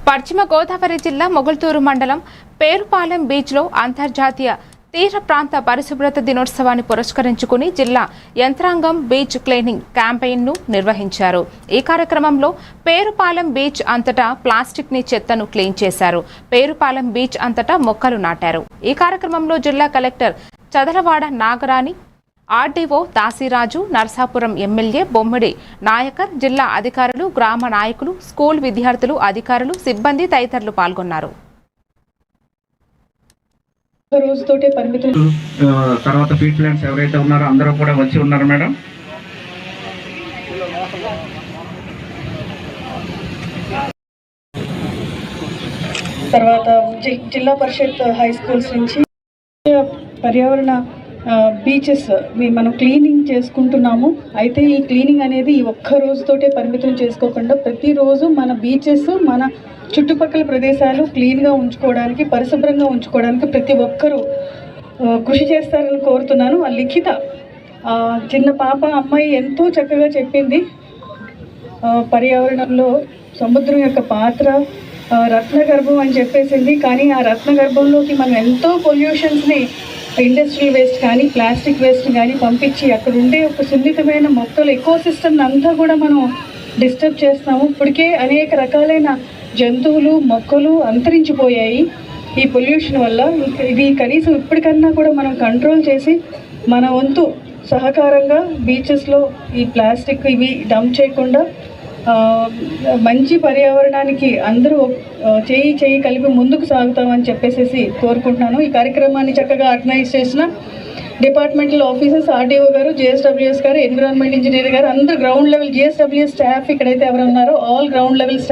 పశ్చిమ గోదావరి జిల్లా మొగల్తూరు మండలం పేరుపాలెం బీచ్లో అంతర్జాతీయ తీర ప్రాంత పరిశుభ్రత దినోత్సవాన్ని పురస్కరించుకుని జిల్లా యంత్రాంగం బీచ్ క్లీనింగ్ క్యాంపెయిన్ను నిర్వహించారు. ఈ కార్యక్రమంలో పేరుపాలెం బీచ్ అంతటా ప్లాస్టిక్ ని చెత్తను క్లీన్ చేశారు. పేరుపాలెం బీచ్ అంతటా మొక్కలు నాటారు. ఈ కార్యక్రమంలో జిల్లా collector Chadalavada Nagarani, RDO Dasiraju, Narsapuram MLA Bommidi Nayakar, జిల్లా అధికారులు, గ్రామ నాయకులు, స్కూల్ విద్యార్థులు, అధికారులు, సిబ్బంది తదితరులు పాల్గొన్నారు. తర్వాత ఫీడ్ ప్లాంట్స్ ఎవరైతే ఉన్నారో అందరూ కూడా వచ్చి ఉన్నారు మేడం. తర్వాత జిల్లా పరిషత్ హై స్కూల్స్ నుంచి పర్యావరణ బీచెస్ మనం క్లీనింగ్ చేసుకుంటున్నాము. అయితే ఈ క్లీనింగ్ అనేది ఈ ఒక్క రోజుతోటే పరిమితం చేసుకోకుండా ప్రతిరోజు మన బీచెస్, మన చుట్టుపక్కల ప్రదేశాలు క్లీన్గా ఉంచుకోవడానికి, పరిశుభ్రంగా ఉంచుకోవడానికి ప్రతి ఒక్కరూ కృషి చేస్తారని కోరుతున్నాను. ఆ లిఖిత చిన్న పాప అమ్మాయి ఎంతో చక్కగా చెప్పింది. పర్యావరణంలో సముద్రం యొక్క పాత్ర రత్నగర్భం అని చెప్పేసింది. కానీ ఆ రత్నగర్భంలోకి మనం ఎంతో పొల్యూషన్స్ని, ఇండస్ట్రియల్ వేస్ట్ కానీ, ప్లాస్టిక్ వేస్ట్ కానీ పంపించి అక్కడ ఉండే ఒక సున్నితమైన మొక్కలు, ఎకోసిస్టమ్ అంతా కూడా మనం డిస్టర్బ్ చేస్తున్నాము. ఇప్పటికే అనేక రకాలైన జంతువులు, మొక్కలు అంతరించిపోయాయి ఈ పొల్యూషన్ వల్ల. ఇది కనీసం ఇప్పటికన్నా కూడా మనం కంట్రోల్ చేసి మన వంతు సహకారంగా బీచెస్లో ఈ ప్లాస్టిక్ ఇవి డంప్ చేయకుండా మంచి పర్యావరణానికి అందరూ చేయి కలిపి ముందుకు సాగుతామని చెప్పేసి కోరుకుంటున్నాను. ఈ కార్యక్రమాన్ని చక్కగా ఆర్గనైజ్ చేసిన డిపార్ట్మెంటల్ ఆఫీసర్స్, ఆర్డీఓ గారు, జిఎస్డబ్ల్యూఎస్ గారు, ఎన్విరాన్మెంట్ ఇంజనీర్ గారు, అందరూ గ్రౌండ్ లెవెల్ జిఎస్డబ్ల్యూఎస్ స్టాఫ్ ఇక్కడైతే ఎవరు ఉన్నారో ఆల్ గ్రౌండ్ లెవెల్ స్టాఫ్